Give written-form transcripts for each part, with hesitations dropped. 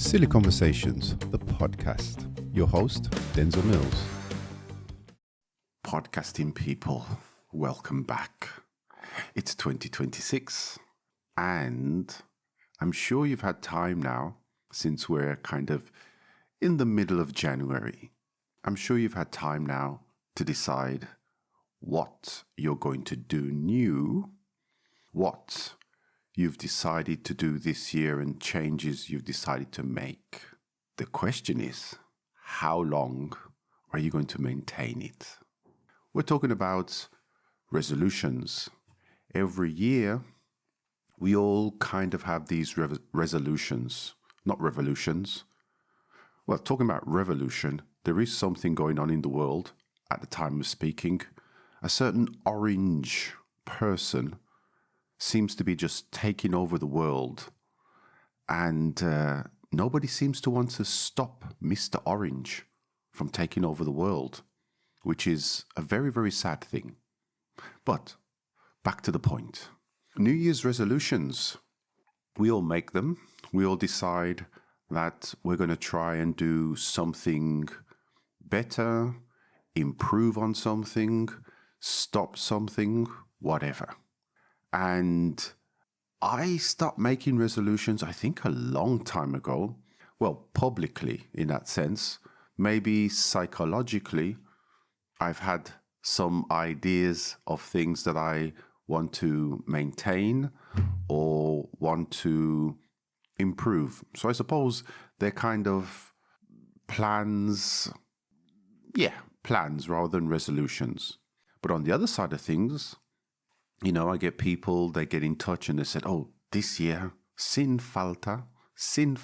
Silly Conversations, the podcast. Your host, Denzel Mills. Podcasting people, welcome back. It's 2026, and I'm sure you've had time now, since we're kind of in the middle of January. I'm sure you've had time now to decide what you're going to do new, what you've decided to do this year, and changes you've decided to make. The question is, how long are you going to maintain it? We're talking about resolutions. Every year, we all kind of have these resolutions, not revolutions. Well, talking about revolution, there is something going on in the world at the time of speaking. A certain orange person seems to be just taking over the world, and nobody seems to want to stop Mr. Orange from taking over the world, which is a very, very sad thing. But back to the point. New Year's resolutions. We all make them. We all decide that we're going to try and do something better, improve on something, stop something, whatever. And I stopped making resolutions, I think, a long time ago. Well, publicly in that sense. Maybe psychologically, I've had some ideas of things that I want to maintain or want to improve. So I suppose they're kind of plans rather than resolutions. But on the other side of things, I get people, they get in touch and they said, oh, this year, sin falta, sí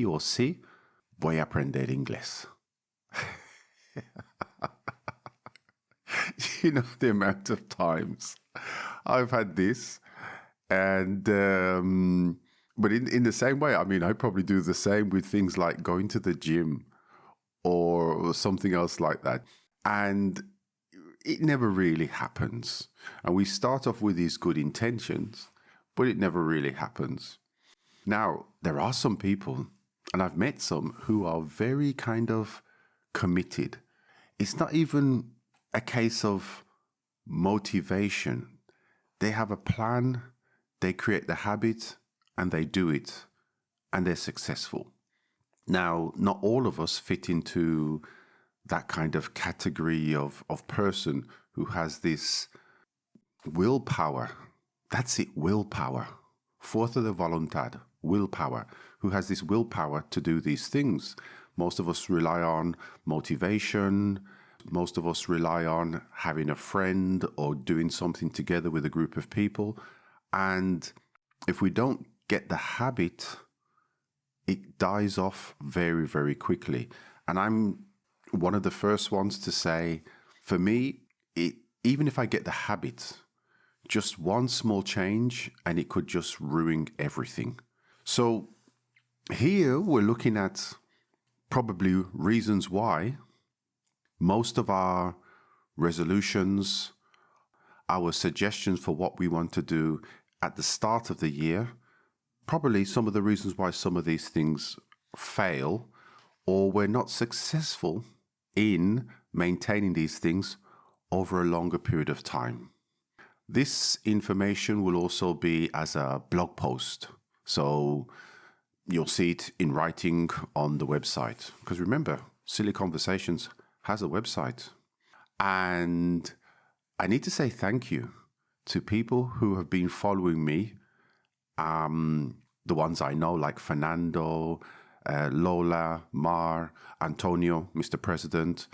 o sí, voy a aprender inglés. The amount of times I've had this, and but in the same way, I probably do the same with things like going to the gym or something else like that, and it never really happens. And we start off with these good intentions, but it never really happens. Now, there are some people, and I've met some, who are very kind of committed. It's not even a case of motivation. They have a plan, they create the habit, and they do it, and they're successful. Now, not all of us fit into that kind of category of person who has this willpower. That's it, willpower. Fuerza de voluntad, willpower. Who has this willpower to do these things. Most of us rely on motivation. Most of us rely on having a friend or doing something together with a group of people. And if we don't get the habit, it dies off very, very quickly. And I'm one of the first ones to say, for me, even if I get the habit, just one small change and it could just ruin everything. So here we're looking at probably reasons why most of our resolutions, our suggestions for what we want to do at the start of the year, probably some of the reasons why some of these things fail or we're not successful in maintaining these things over a longer period of time. This information will also be as a blog post. So you'll see it in writing on the website. Because remember, Silly Conversations has a website. And I need to say thank you to people who have been following me. The ones I know, like Fernando, Lola, Mar, Antonio, Mr. President,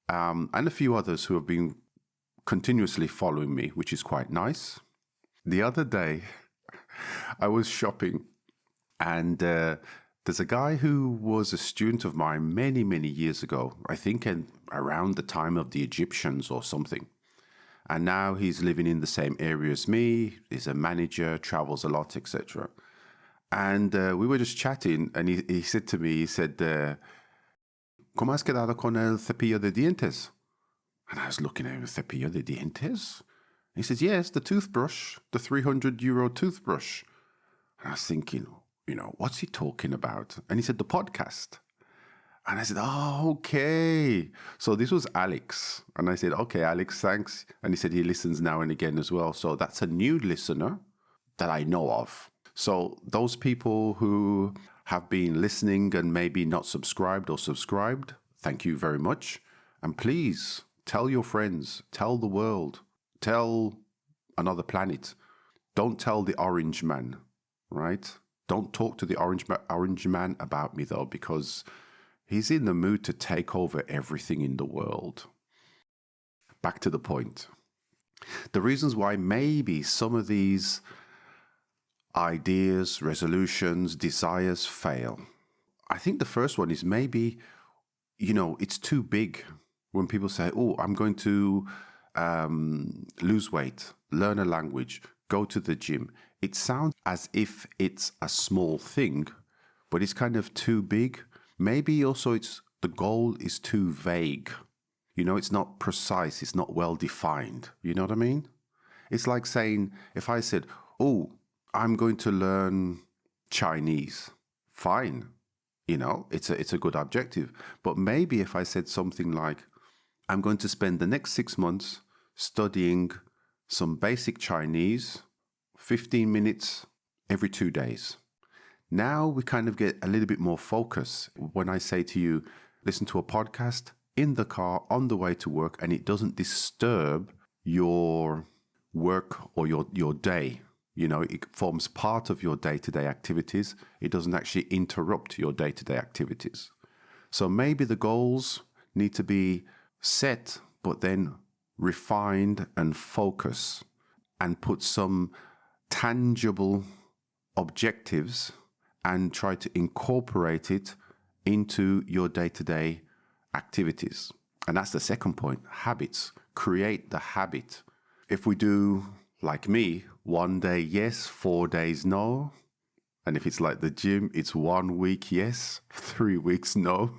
and a few others who have been continuously following me, which is quite nice. The other day, I was shopping, and there's a guy who was a student of mine many, many years ago, I think around the time of the Egyptians or something. And now he's living in the same area as me. He's a manager, travels a lot, etc. And we were just chatting, and he said to me, he said, ¿Cómo has quedado con el cepillo de dientes? And I was looking at him, cepillo de dientes? He says, yes, the toothbrush, the €300 toothbrush. And I was thinking, what's he talking about? And he said, the podcast. And I said, oh, okay. So this was Alex. And I said, okay, Alex, thanks. And he said he listens now and again as well. So that's a new listener that I know of. So those people who have been listening and maybe not subscribed or subscribed, thank you very much. And please tell your friends, tell the world, tell another planet. Don't tell the orange man, right? Don't talk to the orange man about me, though, because he's in the mood to take over everything in the world. Back to the point. The reasons why maybe some of these ideas, resolutions, desires fail. I think the first one is maybe, it's too big. When people say, oh, I'm going to lose weight, learn a language, go to the gym. It sounds as if it's a small thing, but it's kind of too big. Maybe also the goal is too vague. It's not precise. It's not well defined. You know what I mean? It's like saying, if I said, oh, I'm going to learn Chinese, fine. It's a good objective. But maybe if I said something like, I'm going to spend the next 6 months studying some basic Chinese, 15 minutes every 2 days. Now we kind of get a little bit more focus when I say to you, listen to a podcast in the car on the way to work, and it doesn't disturb your work or your day. It forms part of your day-to-day activities. It doesn't actually interrupt your day-to-day activities. So maybe the goals need to be set, but then refined and focus and put some tangible objectives and try to incorporate it into your day-to-day activities. And that's the second point, habits. Create the habit. If we do, like me, 1 day yes, 4 days no, and if it's like the gym, it's 1 week yes, 3 weeks no.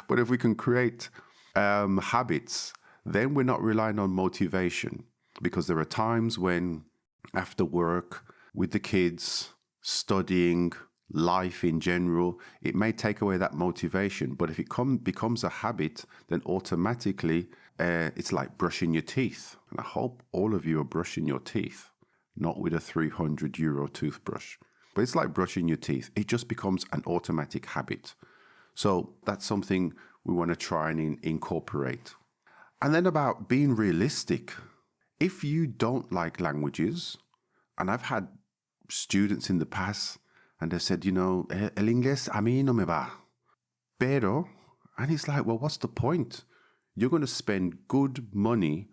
But if we can create habits, then we're not relying on motivation, because there are times when after work, with the kids, studying, life in general, it may take away that motivation. But if it becomes a habit, then automatically it's like brushing your teeth. And I hope all of you are brushing your teeth, not with a €300 toothbrush. But it's like brushing your teeth. It just becomes an automatic habit. So that's something we want to try and incorporate. And then about being realistic. If you don't like languages, and I've had students in the past, and they said, el inglés a mí no me va. Pero, and it's like, well, what's the point? You're going to spend good money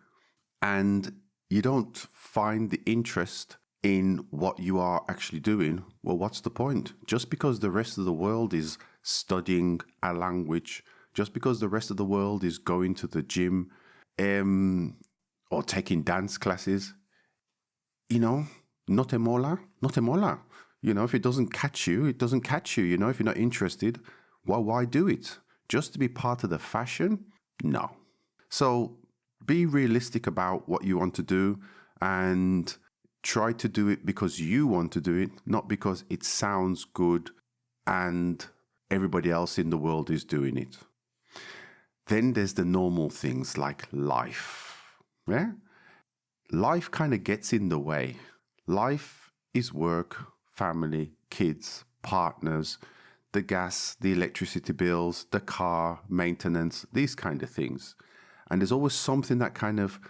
and you don't find the interest in what you are actually doing. Well, what's the point? Just because the rest of the world is studying a language, just because the rest of the world is going to the gym or taking dance classes, no te mola, no te mola. If it doesn't catch you, it doesn't catch you. If you're not interested, well, why do it? Just to be part of the fashion? No. So be realistic about what you want to do and try to do it because you want to do it, not because it sounds good and everybody else in the world is doing it. Then there's the normal things like life. Yeah? Life kind of gets in the way. Life is work, family, kids, partners, the gas, the electricity bills, the car, maintenance, these kind of things. And there's always something that kind of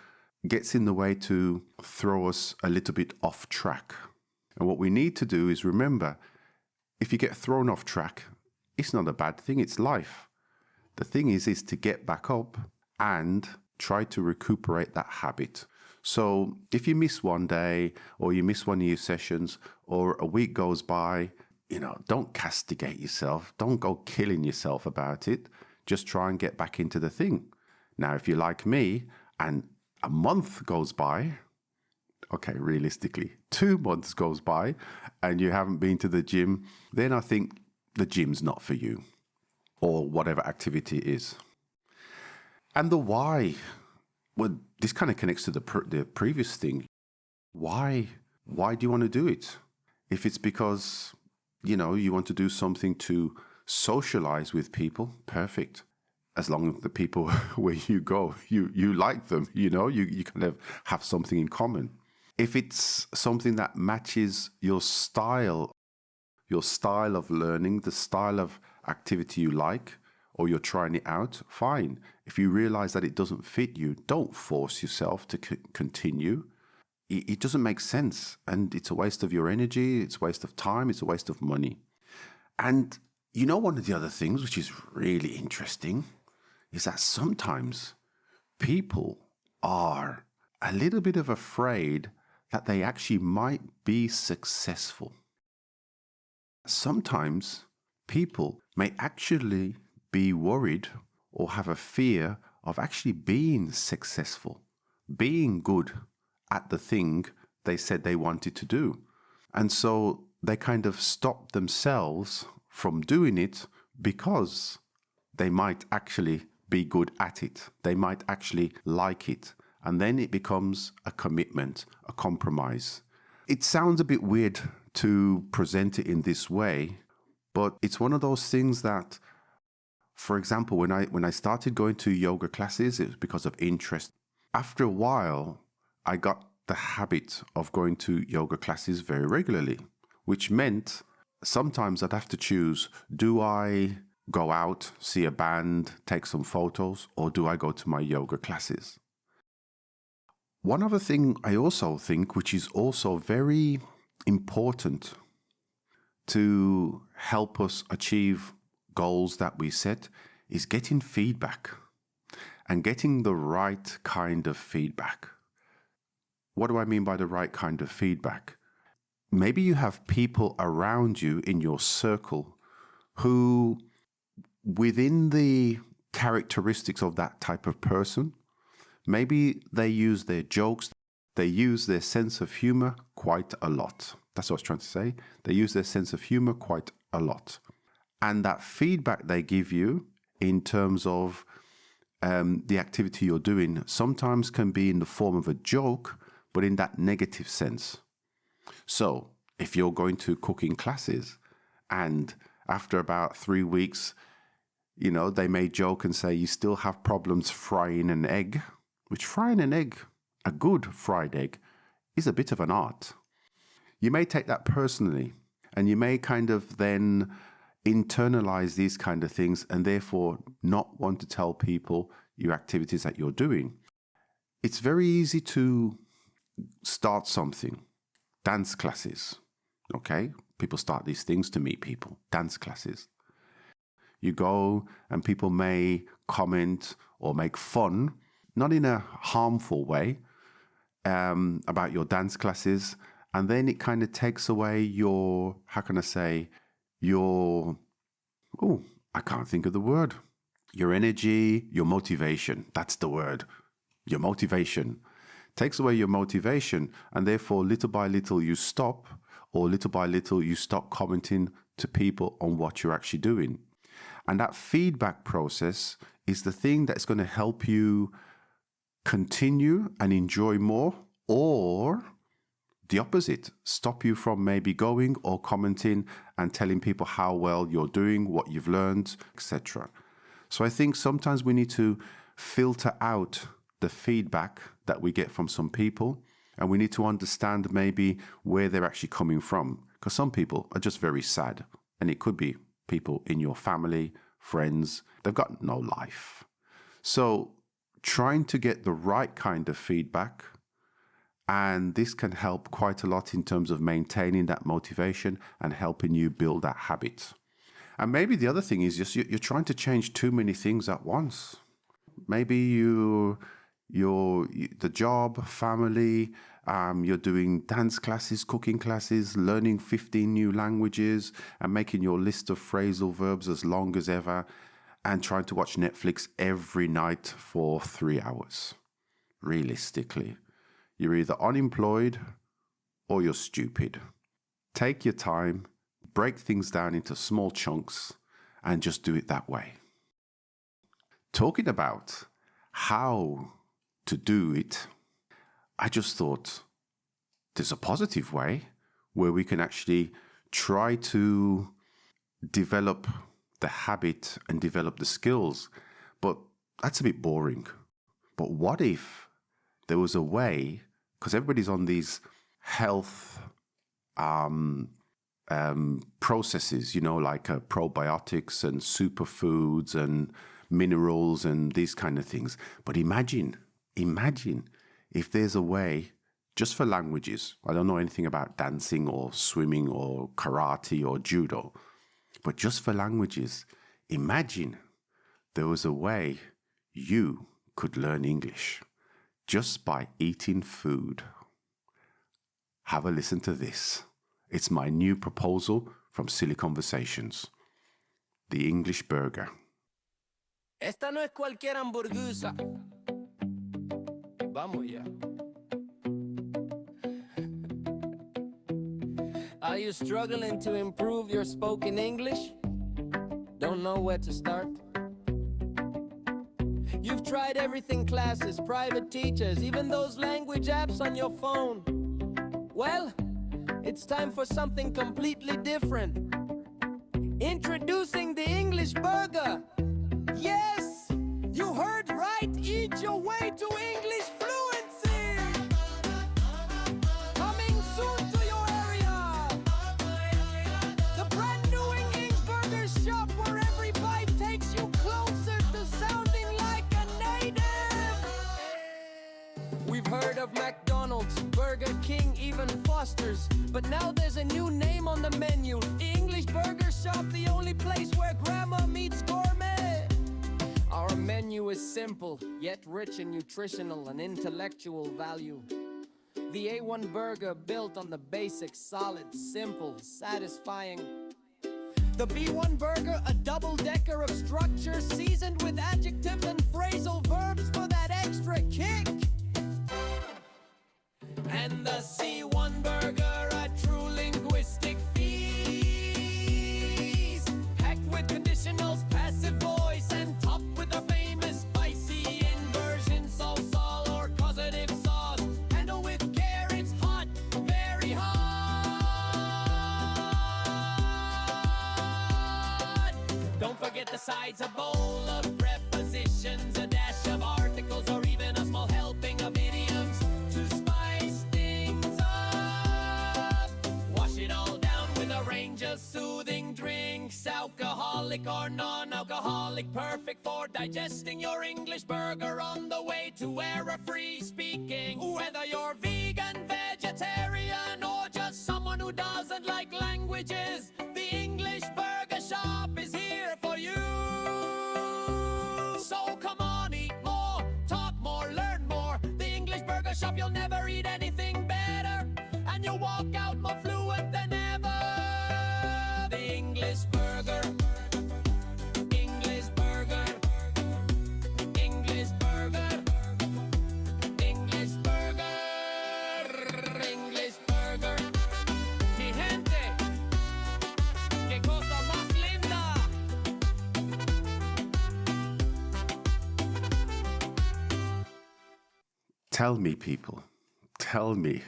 gets in the way to throw us a little bit off track. And what we need to do is remember, if you get thrown off track, it's not a bad thing, it's life. The thing is to get back up and try to recuperate that habit. So if you miss one day or you miss one of your sessions or a week goes by, don't castigate yourself. Don't go killing yourself about it. Just try and get back into the thing. Now, if you're like me and a month goes by, okay, realistically, 2 months goes by and you haven't been to the gym, then I think the gym's not for you or whatever activity it is. And the why. Well, this kind of connects to the previous thing. Why? Why do you want to do it? If it's because, you want to do something to socialize with people, perfect. As long as the people where you go, you like them, you kind of have something in common. If it's something that matches your style of learning, the style of activity you like, or you're trying it out, fine. If you realize that it doesn't fit you, don't force yourself to continue. It doesn't make sense, and it's a waste of your energy, it's a waste of time, it's a waste of money. And one of the other things which is really interesting is that sometimes people are a little bit of afraid that they actually might be successful. Sometimes people may actually be worried or have a fear of actually being successful, being good at the thing they said they wanted to do. And so they kind of stop themselves from doing it because they might actually be good at it. They might actually like it. And then it becomes a commitment, a compromise. It sounds a bit weird to present it in this way, but it's one of those things that, for example, when I started going to yoga classes, it was because of interest. After a while, I got the habit of going to yoga classes very regularly, which meant sometimes I'd have to choose, do I go out, see a band, take some photos, or do I go to my yoga classes? One other thing I also think, which is also very important to help us achieve goals that we set, is getting feedback and getting the right kind of feedback. What do I mean by the right kind of feedback? Maybe you have people around you in your circle who, within the characteristics of that type of person, maybe they use their jokes, they use their sense of humor quite a lot. That's what I was trying to say. They use their sense of humor quite a lot. And that feedback they give you in terms of the activity you're doing sometimes can be in the form of a joke, but in that negative sense. So if you're going to cooking classes and after about 3 weeks, they may joke and say you still have problems frying an egg, which frying an egg, a good fried egg, is a bit of an art. You may take that personally, and you may kind of then internalize these kind of things and therefore not want to tell people your activities that you're doing. It's very easy to start something. Dance classes, okay? People start these things to meet people, dance classes. You go and people may comment or make fun, not in a harmful way, about your dance classes. And then it kind of takes away your, I can't think of the word. Your energy, your motivation. That's the word. Your motivation. Takes away your motivation. And therefore, little by little, you stop, or little by little, you stop commenting to people on what you're actually doing. And that feedback process is the thing that's going to help you continue and enjoy more, or the opposite, stop you from maybe going or commenting and telling people how well you're doing, what you've learned, etc. So I think sometimes we need to filter out the feedback that we get from some people, and we need to understand maybe where they're actually coming from, because some people are just very sad, and it could be people in your family, friends, they've got no life. So trying to get the right kind of feedback, and this can help quite a lot in terms of maintaining that motivation and helping you build that habit. And maybe the other thing is just you're trying to change too many things at once. Maybe the job, family, you're doing dance classes, cooking classes, learning 15 new languages, and making your list of phrasal verbs as long as ever, and trying to watch Netflix every night for 3 hours. Realistically, you're either unemployed or you're stupid. Take your time, break things down into small chunks, and just do it that way. Talking about how to do it, I just thought there's a positive way, where we can actually try to develop the habit and develop the skills. But that's a bit boring. But what if there was a way, because everybody's on these health processes, like probiotics and superfoods and minerals and these kind of things. But imagine if there's a way just for languages. I don't know anything about dancing or swimming or karate or judo, but just for languages, imagine there was a way you could learn English just by eating food. Have a listen to this. It's my new proposal from Silly Conversations. The English burger. Esta no es cualquier hamburguesa. Vamos ya. Are you struggling to improve your spoken English? Don't know where to start? You've tried everything, classes, private teachers, even those language apps on your phone. Well, it's time for something completely different. Introducing the English burger. Yes, you heard right. Eat your way to English fluency. Coming soon to your area. The brand new English burger shop where every bite takes you closer to sounding like a native. We've heard of McDonald's, Burger King, even Foster's, but now there's a new name on the menu. English Burger Shop, the only place where grammar meets gourmet. Our menu is simple, yet rich in nutritional and intellectual value. The A1 burger built on the basics, solid, simple, satisfying. The B1 burger, a double-decker of structure seasoned with adjectives and phrasal verbs for that extra kick. And the C1 burger, a true linguistic feast, packed with conditionals, passive voice, and topped with a famous spicy inversion salsa or causative sauce. Handle with care, it's hot, very hot. Don't forget the sides, a bowl of prepositions, a dash of articles, or even a small helping of idioms to spice things up. Wash it all down with a range of soothing drinks, alcoholic or non-alcoholic, perfect for digesting your English burger on the way to error-free speaking. Whether you're vegan, vegetarian, or just someone who doesn't like languages, the English Burger Shop is here for you. So come on, eat more, talk more, learn more. The English Burger Shop, you'll never eat anything better, and you'll walk out more fluent than ever. The English Burger. English Burger. English Burger. English Burger. English Burger. Mi gente, qué cosa más linda. Tell me, people. Tell me.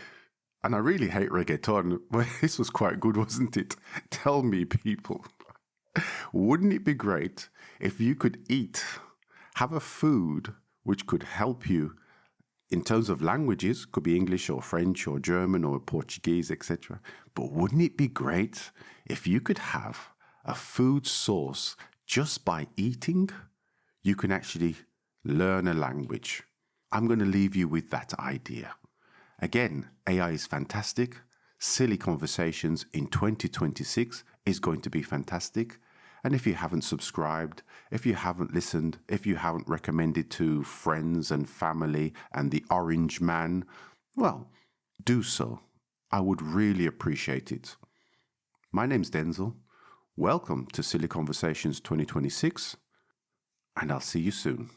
And I really hate reggaeton. Well, this was quite good, wasn't it? Tell me, people. Wouldn't it be great if you could have a food which could help you in terms of languages, could be English or French or German or Portuguese, etc. But wouldn't it be great if you could have a food source just by eating? You can actually learn a language. I'm going to leave you with that idea. Again, AI is fantastic. Silly Conversations in 2026 is going to be fantastic. And if you haven't subscribed, if you haven't listened, if you haven't recommended to friends and family and the Orange Man, well, do so. I would really appreciate it. My name's Denzel. Welcome to Silly Conversations 2026, and I'll see you soon.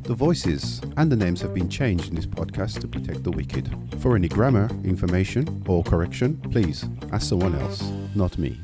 The voices and the names have been changed in this podcast to protect the wicked. For any grammar, information, or correction, please ask someone else, not me.